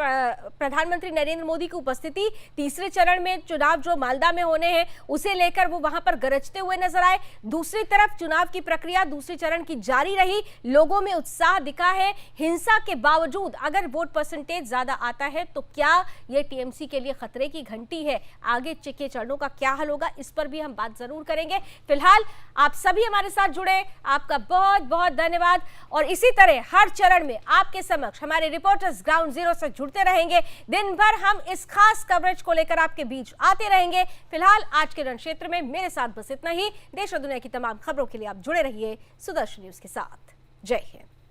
प्रधानमंत्री नरेंद्र मोदी की उपस्थिति, तीसरे चरण में चुनाव जो मालदा में होने हैं उसे लेकर वो वहां पर गरजते हुए नजर आए। दूसरी तरफ चुनाव की प्रक्रिया दूसरे चरण की जारी रही, लोगों में उत्साह दिखा है। हिंसा के बावजूद अगर वोट परसेंटेज ज्यादा आता है तो क्या ये टीएमसी के लिए खतरे की घंटी है? आगे के चरणों का क्या हल होगा, इस पर भी हम बात जरूर करेंगे। फिलहाल आप सभी हमारे साथ जुड़े, आपका बहुत बहुत धन्यवाद। और इसी तरह हर चरण में आपके समक्ष हमारे रिपोर्टर्स ग्राउंड जीरो से जुड़ते रहेंगे। दिन भर हम इस खास कवरेज को लेकर आपके बीच आते रहेंगे। फिलहाल आज के रण क्षेत्र में मेरे साथ बस इतना ही। देश और दुनिया की तमाम खबरों के लिए आप जुड़े रहिए सुदर्शन न्यूज के साथ। जय हिंद।